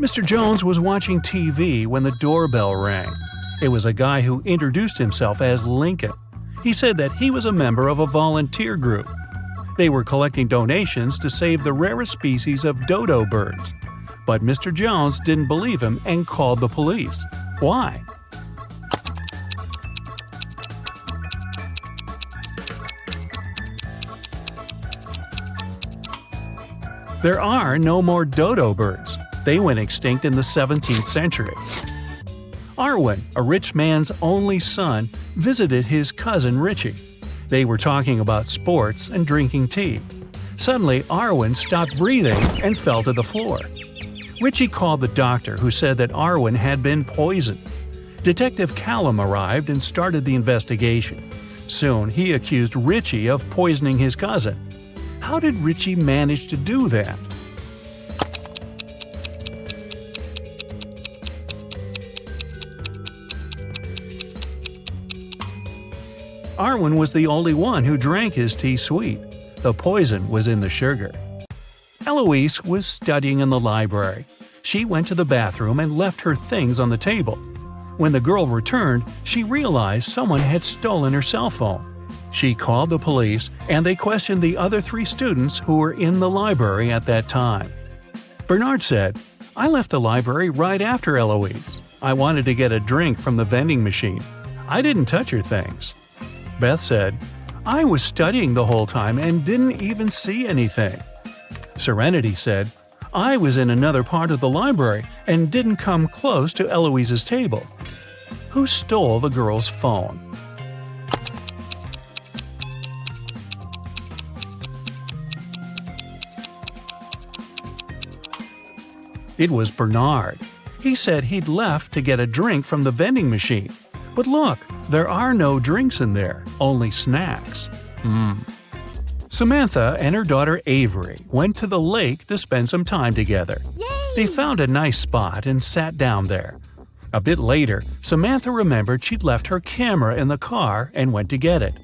Mr. Jones was watching TV when the doorbell rang. It was a guy who introduced himself as Lincoln. He said that he was a member of a volunteer group. They were collecting donations to save the rarest species of dodo birds. But Mr. Jones didn't believe him and called the police. Why? There are no more dodo birds. They went extinct in the 17th century. Arwen, a rich man's only son, visited his cousin Richie. They were talking about sports and drinking tea. Suddenly, Arwen stopped breathing and fell to the floor. Richie called the doctor, who said that Arwen had been poisoned. Detective Callum arrived and started the investigation. Soon, he accused Richie of poisoning his cousin. How did Richie manage to do that? Arwen was the only one who drank his tea sweet. The poison was in the sugar. Eloise was studying in the library. She went to the bathroom and left her things on the table. When the girl returned, she realized someone had stolen her cell phone. She called the police, and they questioned the other 3 students who were in the library at that time. Bernard said, "I left the library right after Eloise. I wanted to get a drink from the vending machine. I didn't touch her things." Beth said, "I was studying the whole time and didn't even see anything." Serenity said, "I was in another part of the library and didn't come close to Eloise's table." Who stole the girl's phone? It was Bernard. He said he'd left to get a drink from the vending machine. But look, there are no drinks in there, only snacks. Samantha and her daughter Avery went to the lake to spend some time together. Yay! They found a nice spot and sat down there. A bit later, Samantha remembered she'd left her camera in the car and went to get it.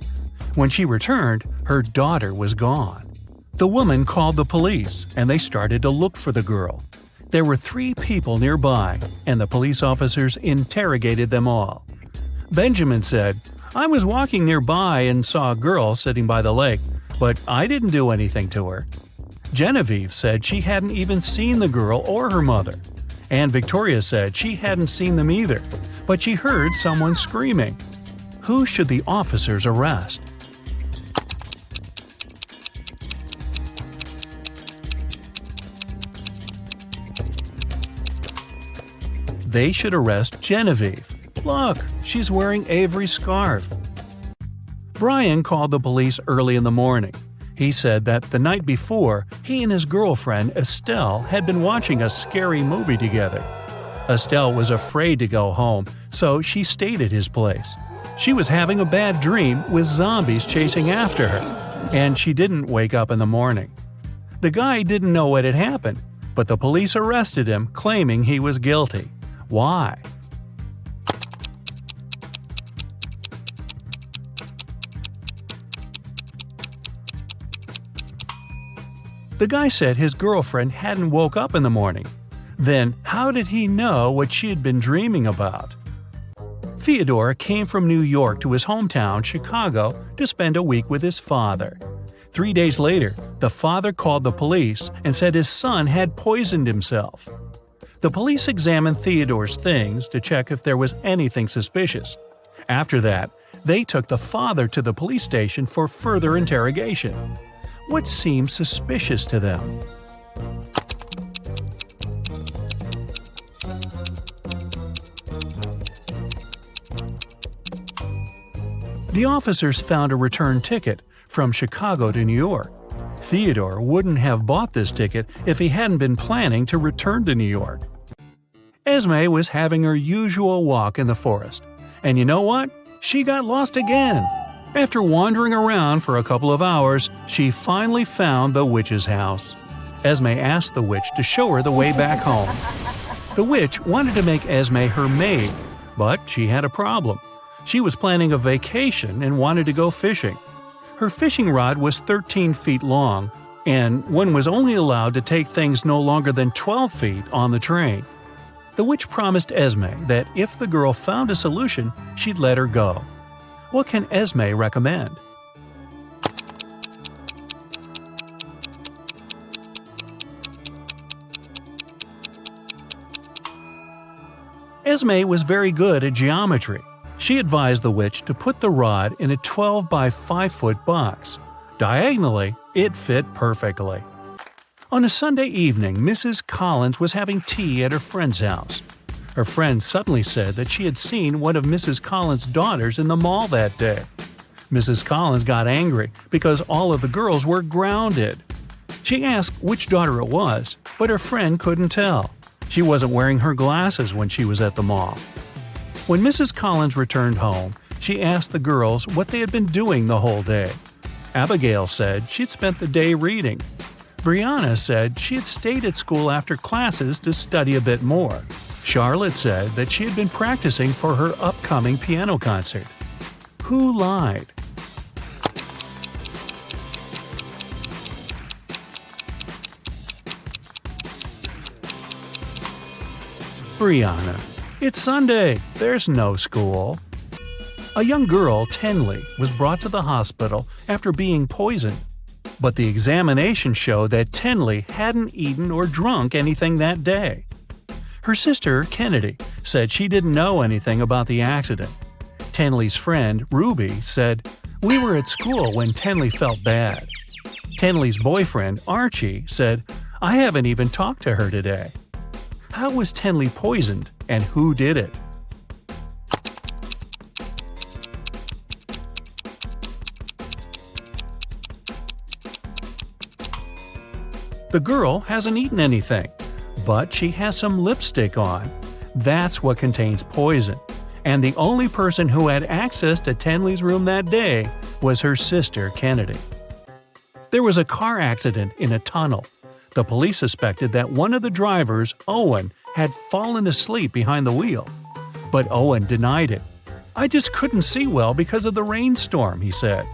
When she returned, her daughter was gone. The woman called the police, and they started to look for the girl. There were 3 people nearby, and the police officers interrogated them all. Benjamin said, "I was walking nearby and saw a girl sitting by the lake, but I didn't do anything to her." Genevieve said she hadn't even seen the girl or her mother. And Victoria said she hadn't seen them either, but she heard someone screaming. Who should the officers arrest? They should arrest Genevieve. Look, she's wearing Avery's scarf. Brian called the police early in the morning. He said that the night before, he and his girlfriend Estelle had been watching a scary movie together. Estelle was afraid to go home, so she stayed at his place. She was having a bad dream with zombies chasing after her, and she didn't wake up in the morning. The guy didn't know what had happened, but the police arrested him, claiming he was guilty. Why? The guy said his girlfriend hadn't woke up in the morning. Then, how did he know what she had been dreaming about? Theodore came from New York to his hometown, Chicago, to spend a week with his father. 3 days later, the father called the police and said his son had poisoned himself. The police examined Theodore's things to check if there was anything suspicious. After that, they took the father to the police station for further interrogation. What seemed suspicious to them? The officers found a return ticket from Chicago to New York. Theodore wouldn't have bought this ticket if he hadn't been planning to return to New York. Esme was having her usual walk in the forest. And you know what? She got lost again. After wandering around for a couple of hours, she finally found the witch's house. Esme asked the witch to show her the way back home. The witch wanted to make Esme her maid, but she had a problem. She was planning a vacation and wanted to go fishing. Her fishing rod was 13 feet long, and one was only allowed to take things no longer than 12 feet on the train. The witch promised Esme that if the girl found a solution, she'd let her go. What can Esme recommend? Esme was very good at geometry. She advised the witch to put the rod in a 12 by 5 foot box. Diagonally, it fit perfectly. On a Sunday evening, Mrs. Collins was having tea at her friend's house. Her friend suddenly said that she had seen one of Mrs. Collins' daughters in the mall that day. Mrs. Collins got angry because all of the girls were grounded. She asked which daughter it was, but her friend couldn't tell. She wasn't wearing her glasses when she was at the mall. When Mrs. Collins returned home, she asked the girls what they had been doing the whole day. Abigail said she'd spent the day reading. Brianna said she had stayed at school after classes to study a bit more. Charlotte said that she had been practicing for her upcoming piano concert. Who lied? Brianna. It's Sunday. There's no school. A young girl, Tenley, was brought to the hospital after being poisoned. But the examination showed that Tenley hadn't eaten or drunk anything that day. Her sister, Kennedy, said she didn't know anything about the accident. Tenley's friend, Ruby, said, "We were at school when Tenley felt bad." Tenley's boyfriend, Archie, said, "I haven't even talked to her today." How was Tenley poisoned, and who did it? The girl hasn't eaten anything, but she has some lipstick on. That's what contains poison. And the only person who had access to Tenley's room that day was her sister, Kennedy. There was a car accident in a tunnel. The police suspected that one of the drivers, Owen, had fallen asleep behind the wheel. But Owen denied it. "I just couldn't see well because of the rainstorm," he said.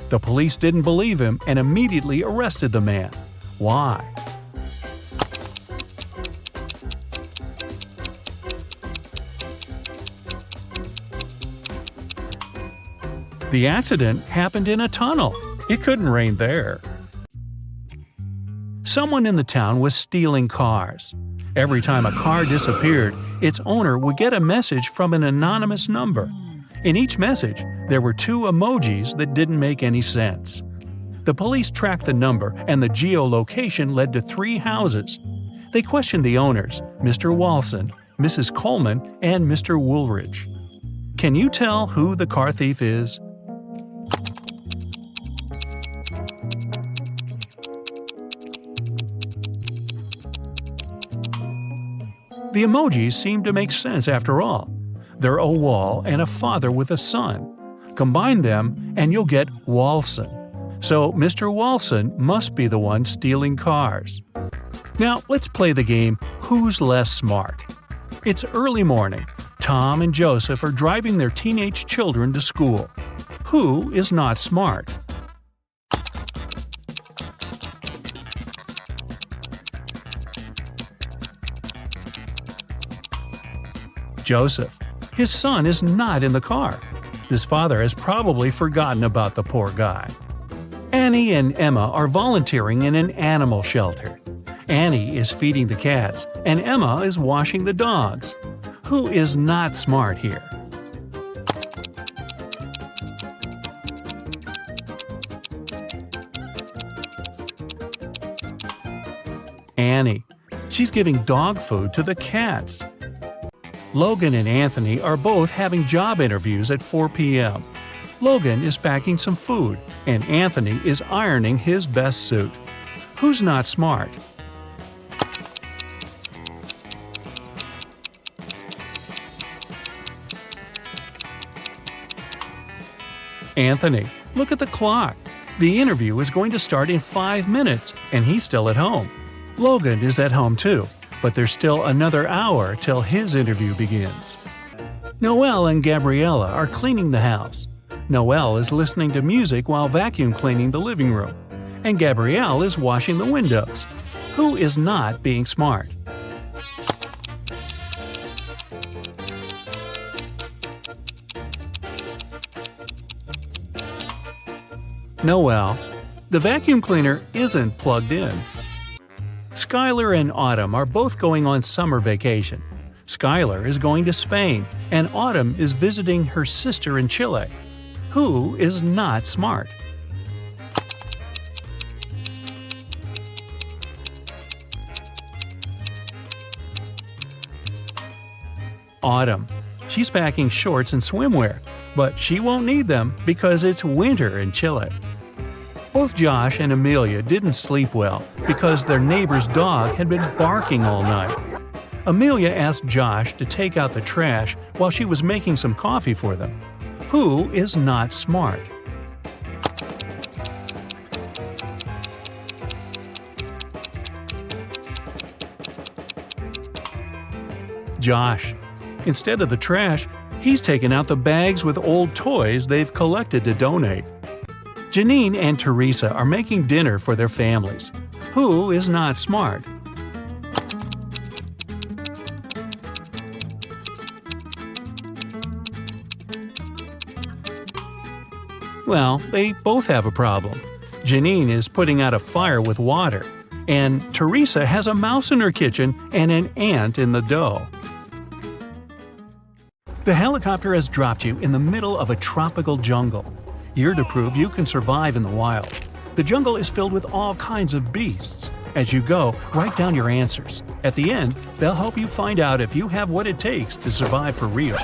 The police didn't believe him and immediately arrested the man. Why? The accident happened in a tunnel. It couldn't rain there. Someone in the town was stealing cars. Every time a car disappeared, its owner would get a message from an anonymous number. In each message, there were 2 emojis that didn't make any sense. The police tracked the number, and the geolocation led to 3 houses. They questioned the owners, Mr. Walson, Mrs. Coleman, and Mr. Woolridge. Can you tell who the car thief is? The emojis seem to make sense after all. They're a wall and a father with a son. Combine them and you'll get Walson. So Mr. Walson must be the one stealing cars. Now let's play the game Who's Less Smart? It's early morning. Tom and Joseph are driving their teenage children to school. Who is not smart? Joseph. His son is not in the car. His father has probably forgotten about the poor guy. Annie and Emma are volunteering in an animal shelter. Annie is feeding the cats, and Emma is washing the dogs. Who is not smart here? Annie. She's giving dog food to the cats. Logan and Anthony are both having job interviews at 4 p.m. Logan is packing some food, and Anthony is ironing his best suit. Who's not smart? Anthony. Look at the clock. The interview is going to start in 5 minutes, and he's still at home. Logan is at home too, but there's still another hour till his interview begins. Noelle and Gabriella are cleaning the house. Noelle is listening to music while vacuum cleaning the living room, and Gabrielle is washing the windows. Who is not being smart? Noel. The vacuum cleaner isn't plugged in. Skylar and Autumn are both going on summer vacation. Skylar is going to Spain, and Autumn is visiting her sister in Chile. Who is not smart? Autumn. She's packing shorts and swimwear, but she won't need them because it's winter in Chile. Both Josh and Amelia didn't sleep well because their neighbor's dog had been barking all night. Amelia asked Josh to take out the trash while she was making some coffee for them. Who is not smart? Josh. Instead of the trash, he's taken out the bags with old toys they've collected to donate. Janine and Teresa are making dinner for their families. Who is not smart? Well, they both have a problem. Janine is putting out a fire with water, and Teresa has a mouse in her kitchen and an ant in the dough. The helicopter has dropped you in the middle of a tropical jungle. You're to prove you can survive in the wild. The jungle is filled with all kinds of beasts. As you go, write down your answers. At the end, they'll help you find out if you have what it takes to survive for real.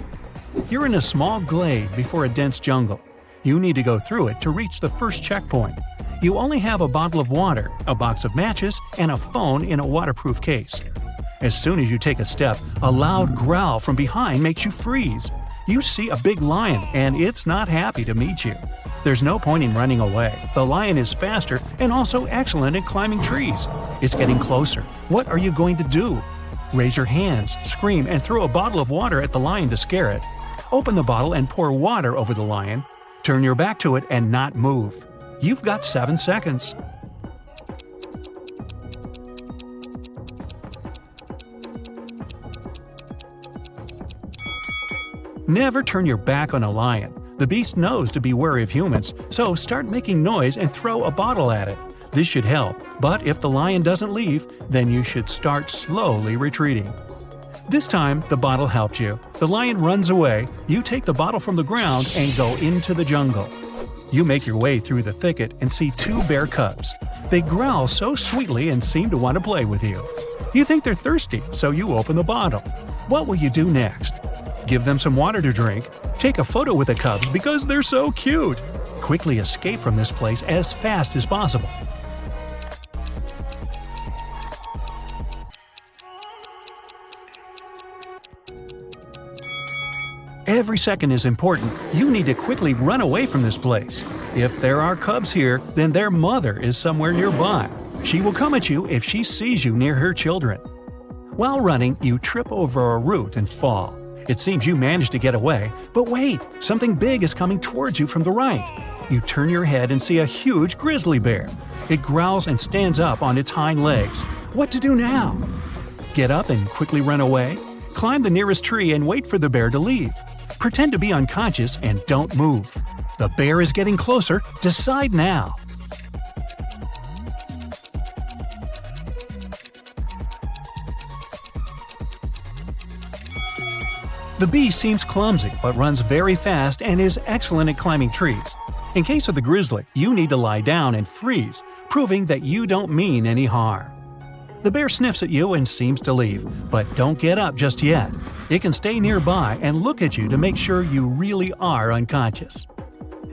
You're in a small glade before a dense jungle. You need to go through it to reach the first checkpoint. You only have a bottle of water, a box of matches, and a phone in a waterproof case. As soon as you take a step, a loud growl from behind makes you freeze. You see a big lion, and it's not happy to meet you. There's no point in running away. The lion is faster and also excellent at climbing trees. It's getting closer. What are you going to do? Raise your hands, scream, and throw a bottle of water at the lion to scare it. Open the bottle and pour water over the lion. Turn your back to it and not move. You've got 7 seconds. Never turn your back on a lion. The beast knows to be wary of humans, so start making noise and throw a bottle at it. This should help, but if the lion doesn't leave, then you should start slowly retreating. This time, the bottle helped you. The lion runs away, you take the bottle from the ground and go into the jungle. You make your way through the thicket and see 2 bear cubs. They growl so sweetly and seem to want to play with you. You think they're thirsty, so you open the bottle. What will you do next? Give them some water to drink. Take a photo with the cubs because they're so cute. Quickly escape from this place as fast as possible. Every second is important. You need to quickly run away from this place. If there are cubs here, then their mother is somewhere nearby. She will come at you if she sees you near her children. While running, you trip over a root and fall. It seems you managed to get away, but wait, something big is coming towards you from the right. You turn your head and see a huge grizzly bear. It growls and stands up on its hind legs. What to do now? Get up and quickly run away? Climb the nearest tree and wait for the bear to leave. Pretend to be unconscious and don't move. The bear is getting closer. Decide now. The beast seems clumsy but runs very fast and is excellent at climbing trees. In case of the grizzly, you need to lie down and freeze, proving that you don't mean any harm. The bear sniffs at you and seems to leave, but don't get up just yet. It can stay nearby and look at you to make sure you really are unconscious.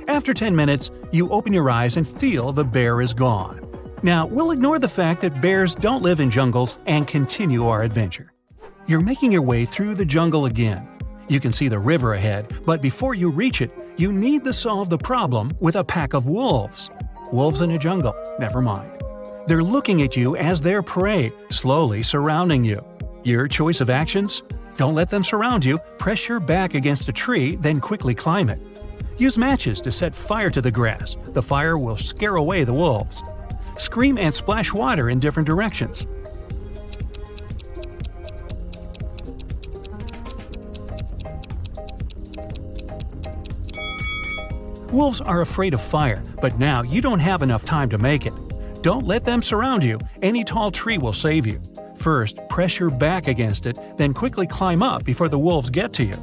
After 10 minutes, you open your eyes and feel the bear is gone. Now, we'll ignore the fact that bears don't live in jungles and continue our adventure. You're making your way through the jungle again. You can see the river ahead, but before you reach it, you need to solve the problem with a pack of wolves. Wolves in a jungle, never mind. They're looking at you as their prey, slowly surrounding you. Your choice of actions? Don't let them surround you, press your back against a tree, then quickly climb it. Use matches to set fire to the grass. The fire will scare away the wolves. scream and splash water in different directions. Wolves are afraid of fire, but now you don't have enough time to make it. Don't let them surround you. Any tall tree will save you. First, press your back against it, then quickly climb up before the wolves get to you.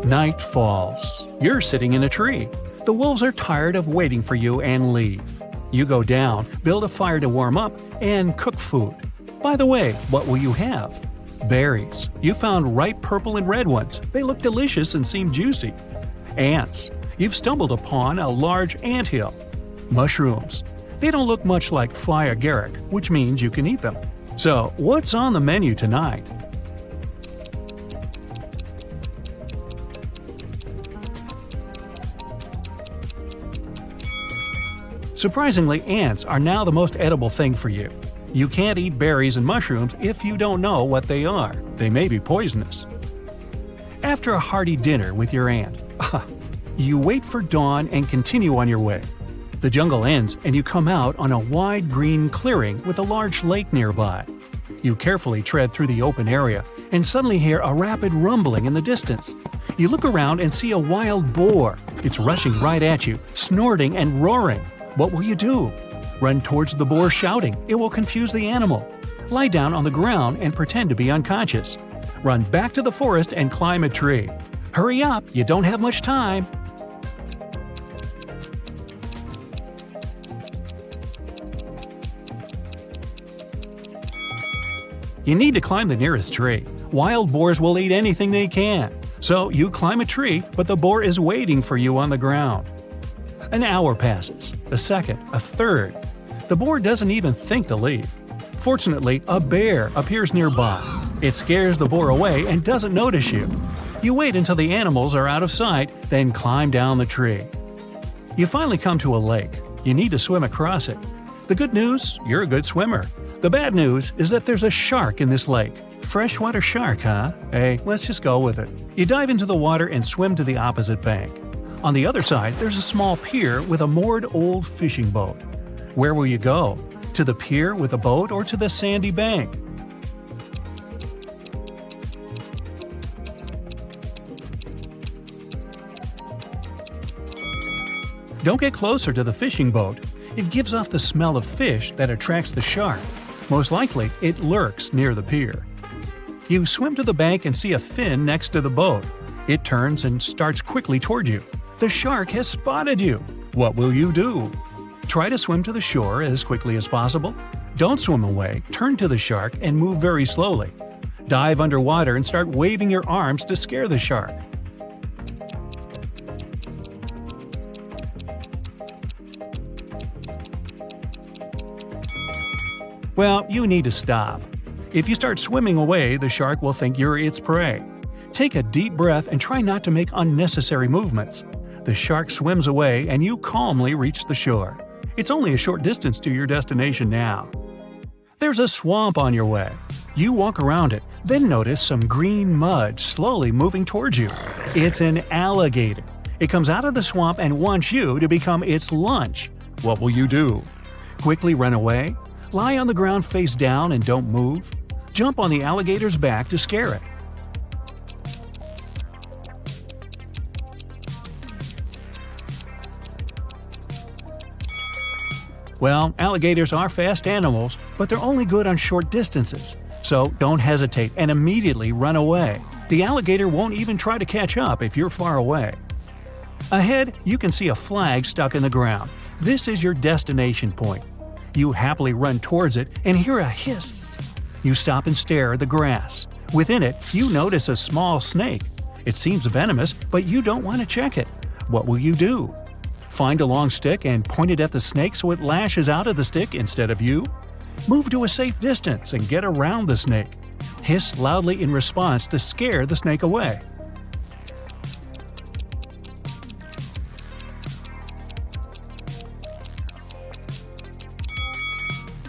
Night falls. You're sitting in a tree. The wolves are tired of waiting for you and leave. You go down, build a fire to warm up, and cook food. By the way, what will you have? Berries. You found ripe purple and red ones. They look delicious and seem juicy. Ants. You've stumbled upon a large anthill. Mushrooms. They don't look much like fly agaric, which means you can eat them. So, what's on the menu tonight? Surprisingly, ants are now the most edible thing for you. You can't eat berries and mushrooms if you don't know what they are. They may be poisonous. After a hearty dinner with your aunt, you wait for dawn and continue on your way. The jungle ends and you come out on a wide green clearing with a large lake nearby. You carefully tread through the open area and suddenly hear a rapid rumbling in the distance. You look around and see a wild boar. It's rushing right at you, snorting and roaring. What will you do? Run towards the boar shouting. It will confuse the animal. Lie down on the ground and pretend to be unconscious. Run back to the forest and climb a tree. Hurry up, you don't have much time. You need to climb the nearest tree. Wild boars will eat anything they can. So you climb a tree, but the boar is waiting for you on the ground. An hour passes, a second, a third. The boar doesn't even think to leave. Fortunately, a bear appears nearby. It scares the boar away and doesn't notice you. You wait until the animals are out of sight, then climb down the tree. You finally come to a lake. You need to swim across it. The good news, you're a good swimmer. The bad news is that there's a shark in this lake. Freshwater shark, huh? Hey, let's just go with it. You dive into the water and swim to the opposite bank. On the other side, there's a small pier with a moored old fishing boat. Where will you go? To the pier with a boat or to the sandy bank? Don't get closer to the fishing boat. It gives off the smell of fish that attracts the shark. Most likely, it lurks near the pier. You swim to the bank and see a fin next to the boat. It turns and starts quickly toward you. The shark has spotted you. What will you do? Try to swim to the shore as quickly as possible. Don't swim away, turn to the shark and move very slowly. Dive underwater and start waving your arms to scare the shark. Well, you need to stop. If you start swimming away, the shark will think you're its prey. Take a deep breath and try not to make unnecessary movements. The shark swims away and you calmly reach the shore. It's only a short distance to your destination now. There's a swamp on your way. You walk around it, then notice some green mud slowly moving towards you. It's an alligator. It comes out of the swamp and wants you to become its lunch. What will you do? Quickly run away? Lie on the ground face down and don't move? Jump on the alligator's back to scare it. Well, alligators are fast animals, but they're only good on short distances. So don't hesitate and immediately run away. The alligator won't even try to catch up if you're far away. Ahead, you can see a flag stuck in the ground. This is your destination point. You happily run towards it and hear a hiss. You stop and stare at the grass. Within it, you notice a small snake. It seems venomous, but you don't want to check it. What will you do? Find a long stick and point it at the snake so it lashes out of the stick instead of you? Move to a safe distance and get around the snake. Hiss loudly in response to scare the snake away.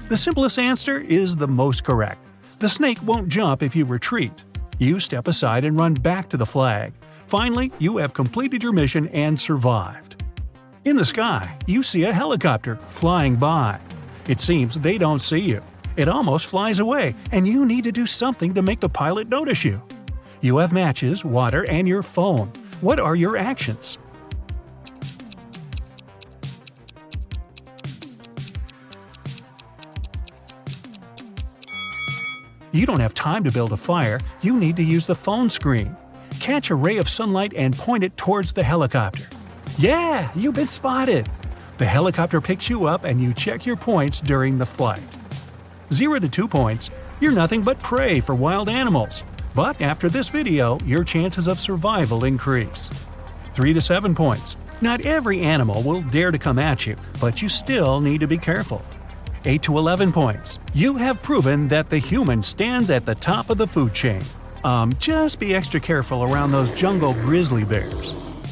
The simplest answer is the most correct. The snake won't jump if you retreat. You step aside and run back to the flag. Finally, you have completed your mission and survived. In the sky, you see a helicopter flying by. It seems they don't see you. It almost flies away, and you need to do something to make the pilot notice you. You have matches, water, and your phone. What are your actions? You don't have time to build a fire, you need to use the phone screen. Catch a ray of sunlight and point it towards the helicopter. Yeah, you've been spotted! The helicopter picks you up and you check your points during the flight. 0 to 2 points, you're nothing but prey for wild animals. But after this video, your chances of survival increase. 3 to 7 points, not every animal will dare to come at you, but you still need to be careful. 8 to 11 points, you have proven that the human stands at the top of the food chain. Just be extra careful around those jungle grizzly bears.